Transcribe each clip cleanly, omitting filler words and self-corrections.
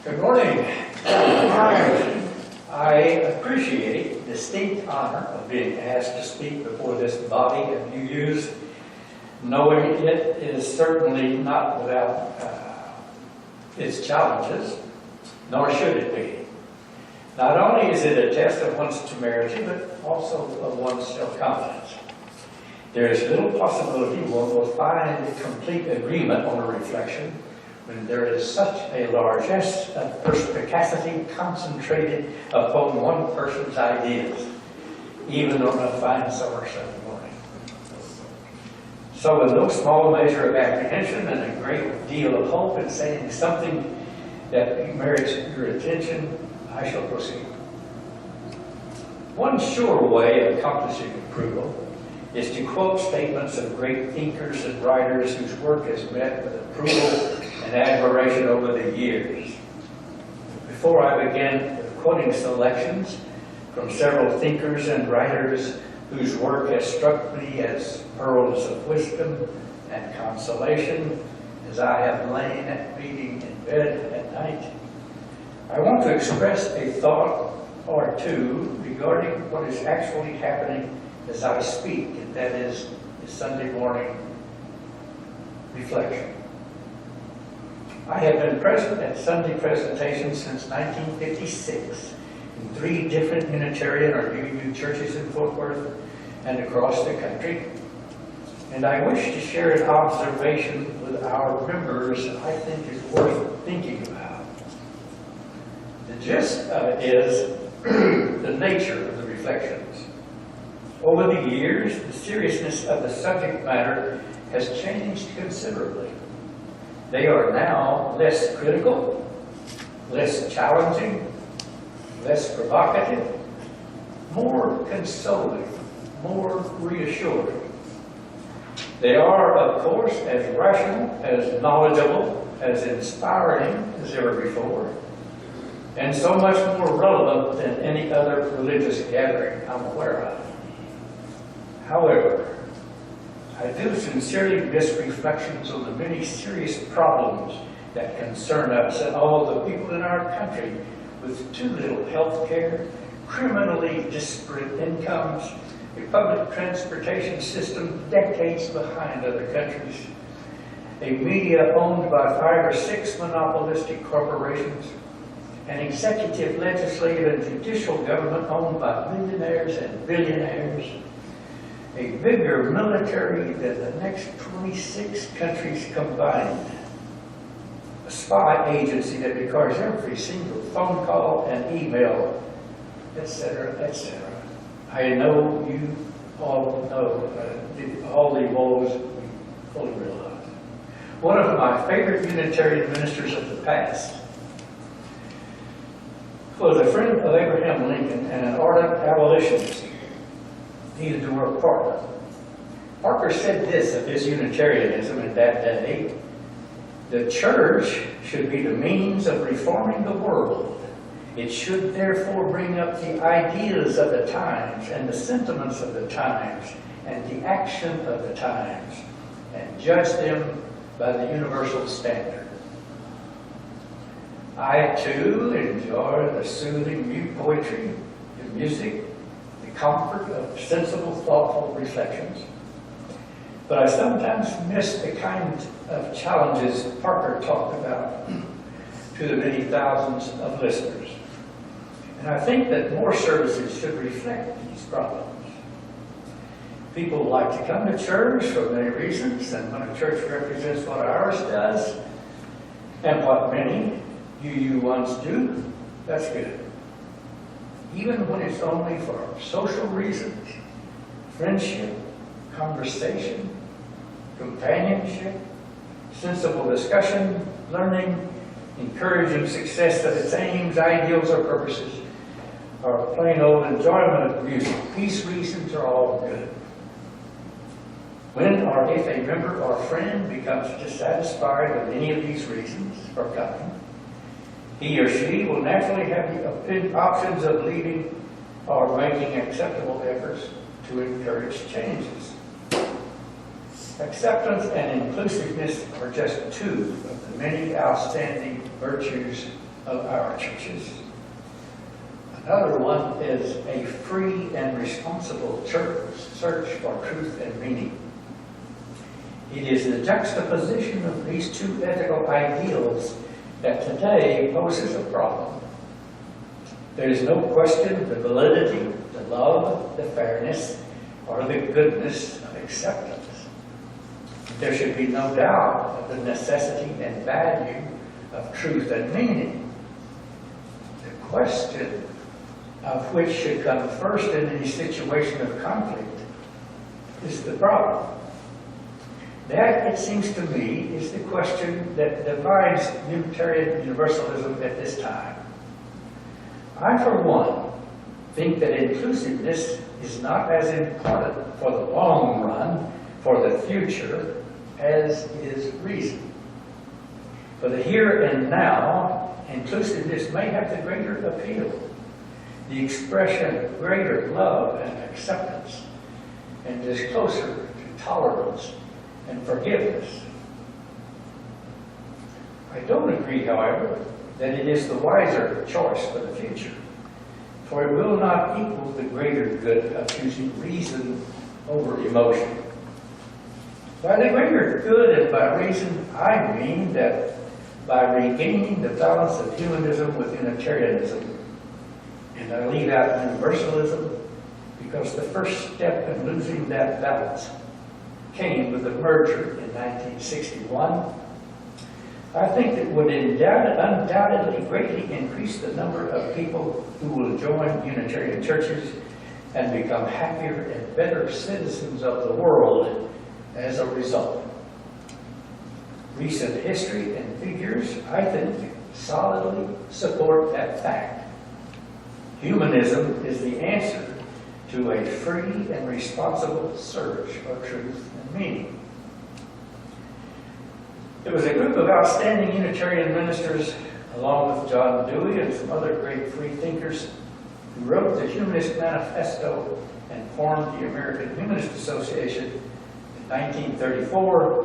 Good morning. Good morning. I appreciate the distinct honor of being asked to speak before this body of UUs, knowing it is certainly not without its challenges, nor should it be. Not only is it a test of one's temerity, but also of one's self-confidence. There is little possibility one will find complete agreement on a reflection when there is such a largesse of perspicacity concentrated upon one person's ideas, even on a fine summer Sunday morning. So with no small measure of apprehension and a great deal of hope in saying something that merits your attention, I shall proceed. One sure way of accomplishing approval is to quote statements of great thinkers and writers whose work has met with approval and admiration over the years. Before I begin with quoting selections from several thinkers and writers whose work has struck me as pearls of wisdom and consolation as I have lain at reading in bed at night, I want to express a thought or two regarding what is actually happening as I speak, and that is the Sunday morning reflection. I have been present at Sunday presentations since 1956 in 3 different Unitarian or UU churches in Fort Worth and across the country, and I wish to share an observation with our members that I think is worth thinking about. The gist of it is the nature of the reflections. Over the years, the seriousness of the subject matter has changed considerably. They are now less critical, less challenging, less provocative, more consoling, more reassuring. They are, of course, as rational, as knowledgeable, as inspiring as ever before, and so much more relevant than any other religious gathering I'm aware of. However, I do sincerely miss reflections on the many serious problems that concern us and all the people in our country with too little health care, criminally disparate incomes, a public transportation system decades behind other countries, a media owned by 5 or 6 monopolistic corporations, an executive, legislative, and judicial government owned by millionaires and billionaires, a bigger military than the next 26 countries combined, a spy agency that records every single phone call and email, etc., etc. I know you all know all the woes we fully realize. One of my favorite Unitarian ministers of the past was a friend of Abraham Lincoln and an ardent abolitionist, Theodore Parker. Parker said this of his Unitarianism in that day: the church should be the means of reforming the world. It should therefore bring up the ideas of the times and the sentiments of the times and the action of the times and judge them by the universal standard. I too enjoy the soothing mute poetry, the music, comfort of sensible, thoughtful reflections. But I sometimes miss the kind of challenges Parker talked about to the many thousands of listeners. And I think that more services should reflect these problems. People like to come to church for many reasons, and when a church represents what ours does, and what many UU ones do, that's good. Even when it's only for social reasons, friendship, conversation, companionship, sensible discussion, learning, encouraging success of its aims, ideals, or purposes, or plain old enjoyment of music. These reasons are all good. When or if a member or friend becomes dissatisfied with any of these reasons for coming, he or she will naturally have the options of leaving or making acceptable efforts to encourage changes. Acceptance and inclusiveness are just 2 of the many outstanding virtues of our churches. Another one is a free and responsible search for truth and meaning. It is the juxtaposition of these two ethical ideals that today poses a problem. There is no question of the validity, the love, the fairness, or the goodness of acceptance. There should be no doubt of the necessity and value of truth and meaning. The question of which should come first in any situation of conflict is the problem. That, it seems to me, is the question that divides Unitarian Universalism at this time. I, for one, think that inclusiveness is not as important for the long run, for the future, as is reason. For the here and now, inclusiveness may have the greater appeal, the expression of greater love and acceptance, and is closer to tolerance and forgiveness. I don't agree, however, that it is the wiser choice for the future, for it will not equal the greater good of choosing reason over emotion. By the greater good and by reason, I mean that by regaining the balance of humanism with Unitarianism, and I leave out universalism because the first step in losing that balance came with the merger in 1961. I think it would undoubtedly greatly increase the number of people who will join Unitarian churches and become happier and better citizens of the world as a result. Recent history and figures, I think, solidly support that fact. Humanism is the answer to a free and responsible search for truth and meaning. There was a group of outstanding Unitarian ministers, along with John Dewey and some other great free thinkers, who wrote the Humanist Manifesto and formed the American Humanist Association in 1934,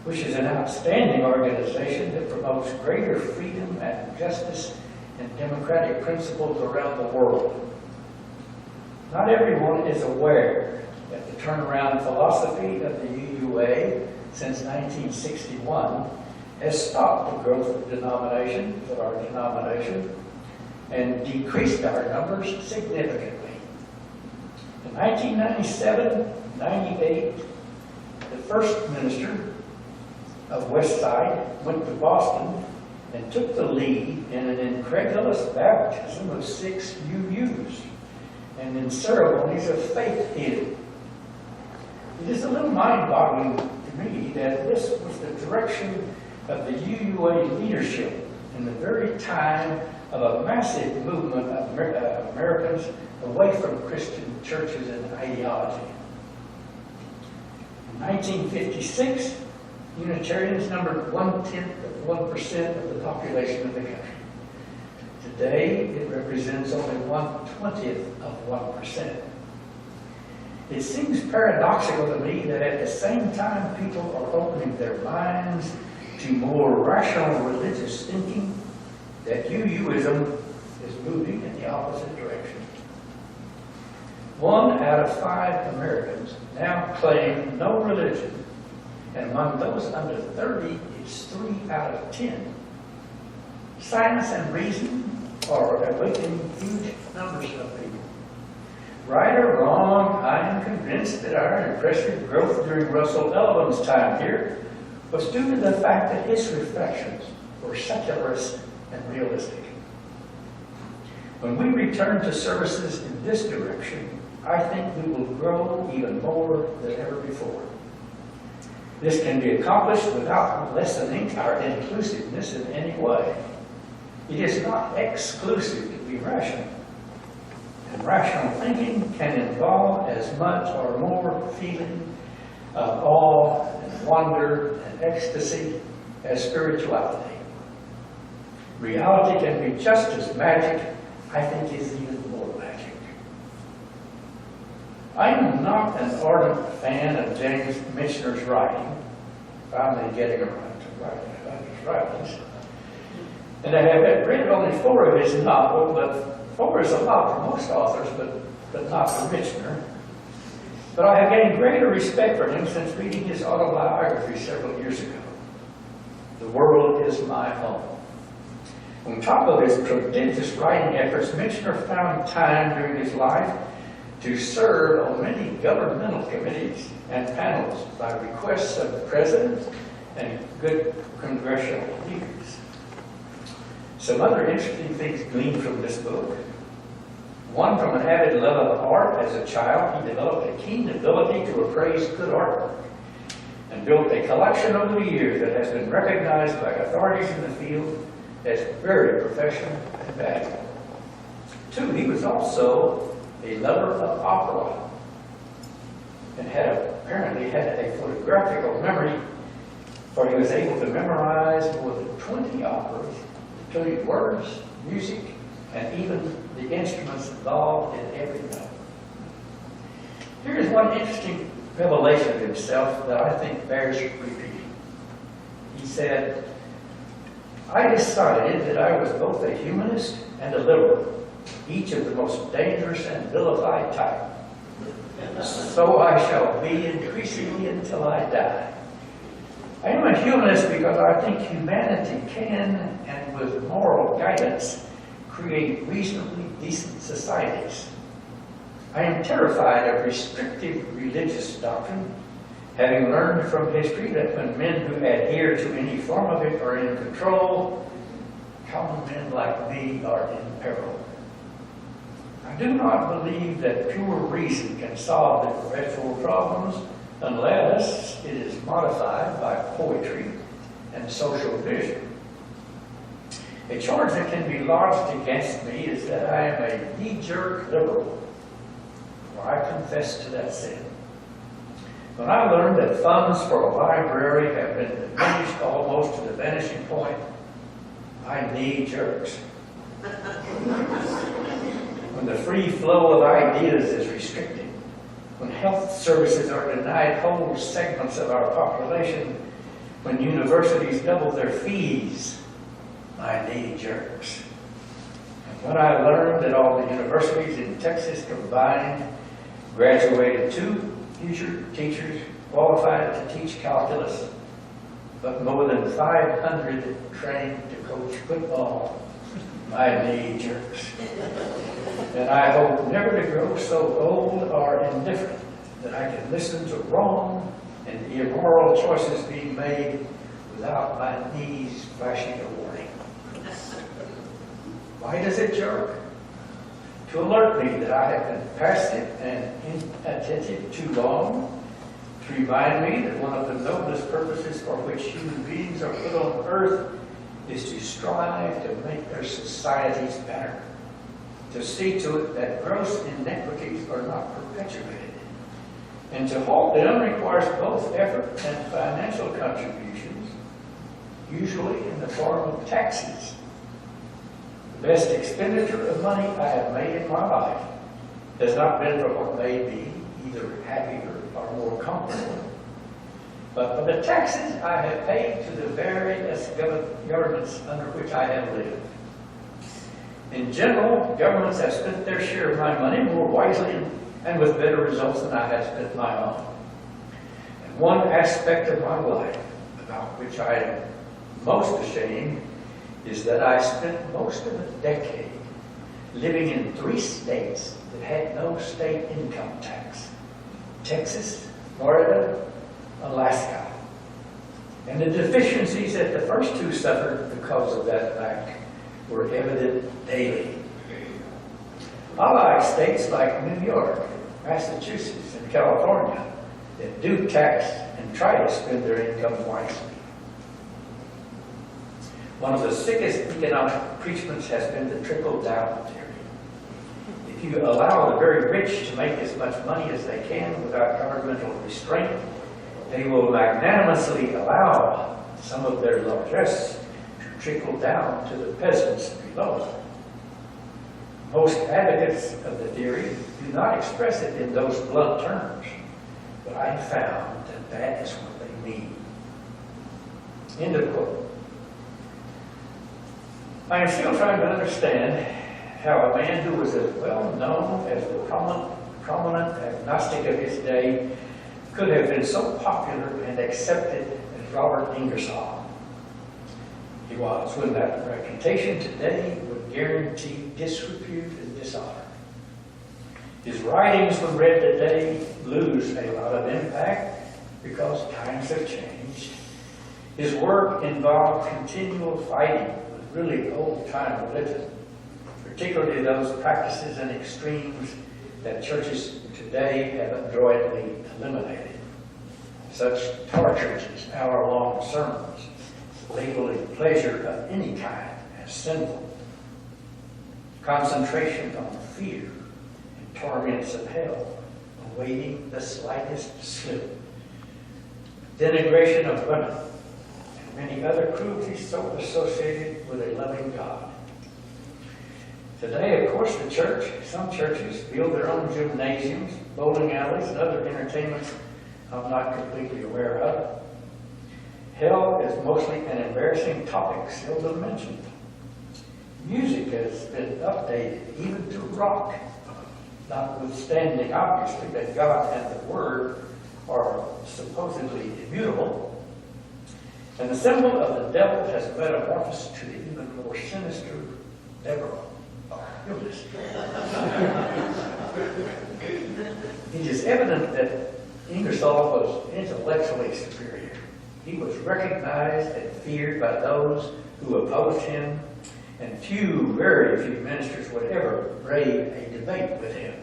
which is an outstanding organization that promotes greater freedom and justice and democratic principles around the world. Not everyone is aware that the turnaround philosophy of the UUA since 1961 has stopped the growth of denominations of our denomination and decreased our numbers significantly. In 1997-98, the first minister of Westside went to Boston and took the lead in an incredulous baptism of 6 UUs and in ceremonies of faith healing. It is a little mind-boggling to me that this was the direction of the UUA leadership in the very time of a massive movement of Americans away from Christian churches and ideology. In 1956, Unitarians numbered 0.1% of the population of the country. Today, it represents only 1/20 of 1%. It seems paradoxical to me that at the same time people are opening their minds to more rational religious thinking, that UUism is moving in the opposite direction. 1 out of 5 Americans now claim no religion, and among those under 30, it's 3 out of 10. Science and reason are awakening huge numbers of people. Right or wrong, I am convinced that our impressive growth during Russell Ellman's time here was due to the fact that his reflections were secularist and realistic. When we return to services in this direction, I think we will grow even more than ever before. This can be accomplished without lessening our inclusiveness in any way. It is not exclusive to be rational. And rational thinking can involve as much or more feeling of awe and wonder and ecstasy as spirituality. Reality can be just as magic, I think is even more magic. I am not an ardent fan of James Michener's writing, finally getting around to writing about his writings. And I have read only 4 of his novels, but 4 is a lot for most authors, but not for Michener. But I have gained greater respect for him since reading his autobiography several years ago. The World is My Home. On top of his prodigious writing efforts, Michener found time during his life to serve on many governmental committees and panels by requests of the President and good congressional leaders. Some other interesting things gleaned from this book. One, from an avid love of art as a child, he developed a keen ability to appraise good artwork and built a collection over the years that has been recognized by authorities in the field as very professional and valuable. 2, he was also a lover of opera and apparently had a photographical memory, for he was able to memorize more than 20 operas, including words, music, and even the instruments involved in every note. Here is one interesting revelation of himself that I think bears repeating. He said, "I decided that I was both a humanist and a liberal, each of the most dangerous and vilified type. So I shall be increasingly until I die. I am a humanist because I think humanity can, and with moral guidance, create reasonably decent societies. I am terrified of restrictive religious doctrine, having learned from history that when men who adhere to any form of it are in control, common men like me are in peril. I do not believe that pure reason can solve the perpetual problems unless it is modified by poetry and social vision. A charge that can be lodged against me is that I am a knee-jerk liberal, for I confess to that sin. When I learned that funds for a library have been diminished almost to the vanishing point, I knee-jerks. When the free flow of ideas is restricted, when health services are denied whole segments of our population, when universities double their fees, my knee jerks. And when I learned that all the universities in Texas combined graduated 2 teachers qualified to teach calculus, but more than 500 trained to coach football, my knee jerks. And I hope never to grow so old or indifferent that I can listen to wrong and immoral choices being made without my knees flashing a warning. Why does it jerk? To alert me that I have been passive and inattentive too long, to remind me that one of the noblest purposes for which human beings are put on earth is to strive to make their societies better, to see to it that gross inequities are not perpetuated. And to halt them requires both effort and financial contributions, usually in the form of taxes. The best expenditure of money I have made in my life has not been for what made me either happier or more comfortable, but for the taxes I have paid to the various governments under which I have lived. In general, governments have spent their share of my money more wisely and with better results than I have spent my own. And one aspect of my life about which I am most ashamed is that I spent most of a decade living in 3 states that had no state income tax: Texas, Florida, Alaska. And the deficiencies that the first 2 suffered because of that fact were evident daily. Unlike states like New York, Massachusetts, and California that do tax and try to spend their income wisely. One of the sickest economic preachments has been the trickle-down theory. If you allow the very rich to make as much money as they can without governmental restraint, they will magnanimously allow some of their largesse to trickle down to the peasants below. Most advocates of the theory do not express it in those blunt terms, but I found that that is what they mean. End of quote. I am still trying to understand how a man who was as well known as the prominent agnostic of his day could have been so popular and accepted as Robert Ingersoll. He was, when that reputation today would guarantee disrepute and dishonor. His writings, when read today, lose a lot of impact because times have changed. His work involved continual fighting with really old-time religion, particularly those practices and extremes that churches today have adroitly eliminated, such tortures, hour-long sermons, labeling pleasure of any kind as sinful, concentration on fear and torments of hell, awaiting the slightest slip, denigration of women, and many other cruelties so associated with a loving God. Today, of course, some churches build their own gymnasiums, bowling alleys, and other entertainments I'm not completely aware of. Hell is mostly an embarrassing topic, seldom mentioned. Music has been updated, even to rock, notwithstanding, obviously, that God and the Word are supposedly immutable. And the symbol of the devil has metamorphosed to the even more sinister Deborah. It is evident that Ingersoll was intellectually superior. He was recognized and feared by those who opposed him, and very few ministers would ever brave a debate with him.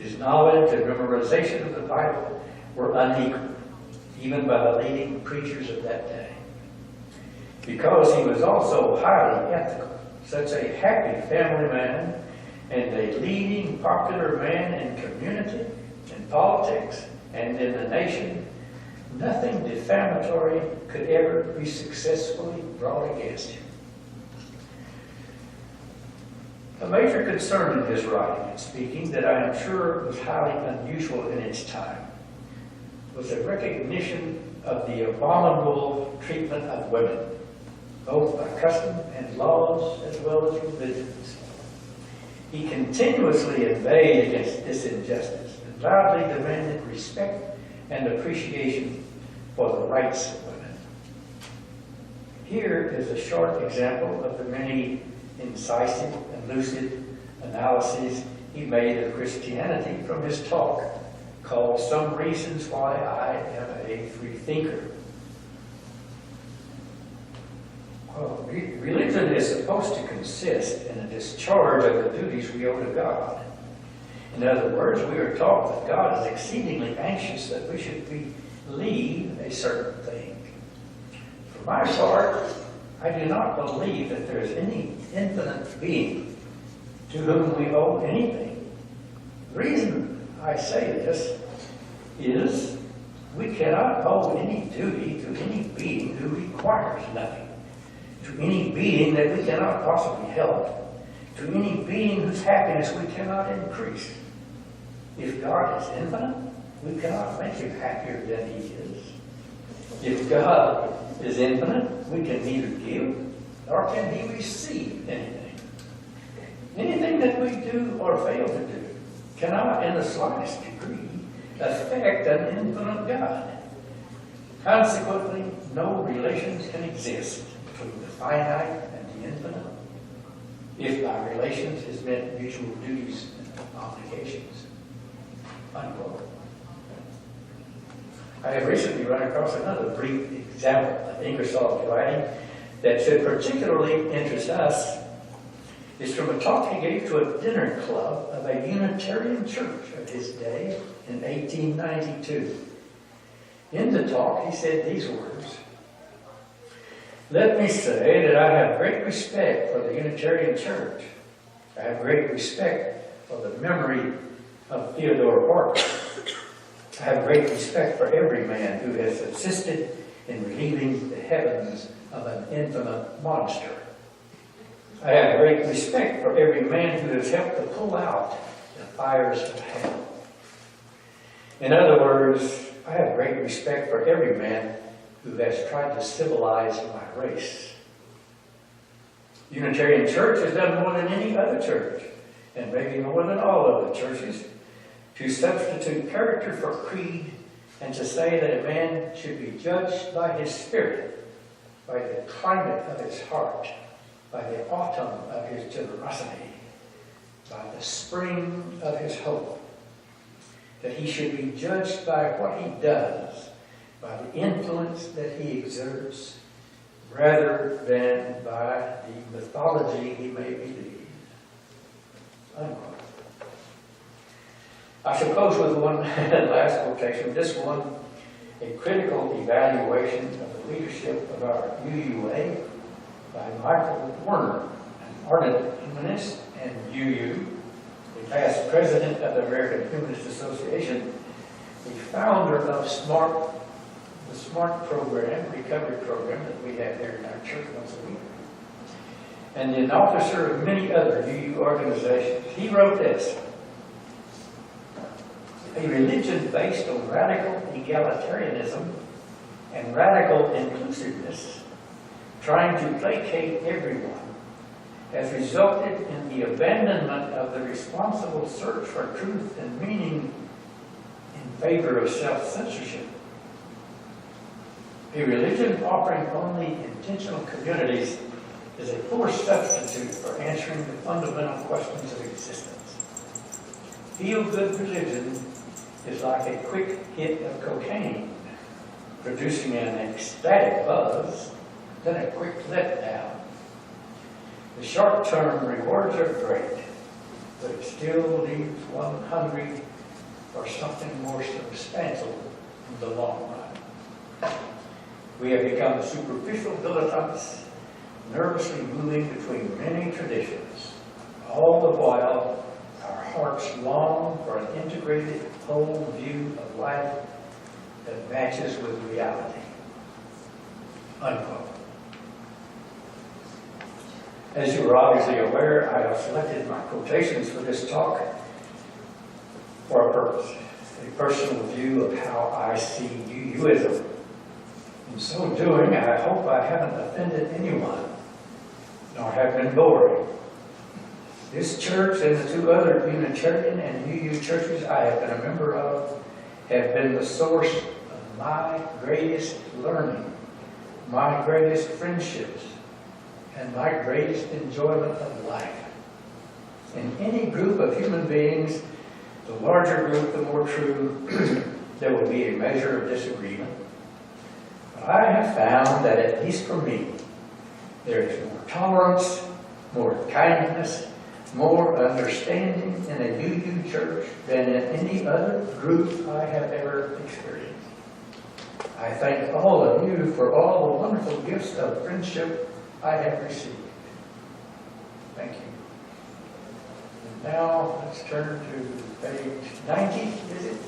His knowledge and memorization of the Bible were unequaled, even by the leading preachers of that day. Because he was also highly ethical, such a happy family man, and a leading popular man in community, in politics, and in the nation, nothing defamatory could ever be successfully brought against him. A major concern in his writing and speaking that I am sure was highly unusual in its time was a recognition of the abominable treatment of women, both by custom and laws as well as religions. He continuously inveighed against this injustice and loudly demanded respect and appreciation for the rights of women. Here is a short example of the many incisive and lucid analyses he made of Christianity from his talk, called Some Reasons Why I Am a Freethinker. Well, religion is supposed to consist in a discharge of the duties we owe to God. In other words, we are taught that God is exceedingly anxious that we should believe a certain thing. For my part, I do not believe that there is any infinite being to whom we owe anything. The reason I say this is we cannot owe any duty to any being who requires nothing, to any being that we cannot possibly help, to any being whose happiness we cannot increase. If God is infinite, we cannot make him happier than he is. If God is infinite, we can neither give nor can he receive anything. Anything that we do or fail to do cannot in the slightest degree affect an infinite God. Consequently, no relations can exist between the finite and the infinite, if by relations is meant mutual duties and obligations. Unquote. I have recently run across another brief example of Ingersoll's writing that should particularly interest us. It's from a talk he gave to a dinner club of a Unitarian church of his day in 1892. In the talk, he said these words: "Let me say that I have great respect for the Unitarian Church. I have great respect for the memory of Theodore Parker. I have great respect for every man who has assisted in relieving the heavens of an infinite monster. I have great respect for every man who has helped to pull out the fires of hell. In other words, I have great respect for every man who has tried to civilize my race." Unitarian Church has done more than any other church, and maybe more than all other churches, to substitute character for creed and to say that a man should be judged by his spirit, by the climate of his heart, by the autumn of his generosity, by the spring of his hope. That he should be judged by what he does, by the influence that he exerts, rather than by the mythology he may believe. Unquote. I suppose with one last quotation, this one, a critical evaluation of the leadership of our UUA by Michael Warner, an ardent humanist and UU, the past president of the American Humanist Association, the founder of the SMART program, recovery program that we have here in our church once a week, and an officer of many other UU organizations. He wrote this: a religion based on radical egalitarianism and radical inclusiveness, trying to placate everyone, has resulted in the abandonment of the responsible search for truth and meaning in favor of self-censorship. A religion offering only intentional communities is a poor substitute for answering the fundamental questions of existence. Feel-good religion is like a quick hit of cocaine, producing an ecstatic buzz, then a quick letdown. The short-term rewards are great, but it still leaves one hungry for something more substantial in the long run. We have become superficial dilettantes, nervously moving between many traditions, all the while our hearts long for an integrated whole view of life that matches with reality. Unquote. As you are obviously aware, I have selected my quotations for this talk for a purpose, a personal view of how I see UUism. In so doing, I hope I haven't offended anyone, nor have been boring. This church and the two other Unitarian and UU churches I have been a member of have been the source of my greatest learning, my greatest friendships, and my greatest enjoyment of life. In any group of human beings, the larger group, the more true, there will be a measure of disagreement. But I have found that, at least for me, there is more tolerance, more kindness, more understanding in a UU church than in any other group I have ever experienced. I thank all of you for all the wonderful gifts of friendship I have received. Thank you. And now let's turn to page 90, is it?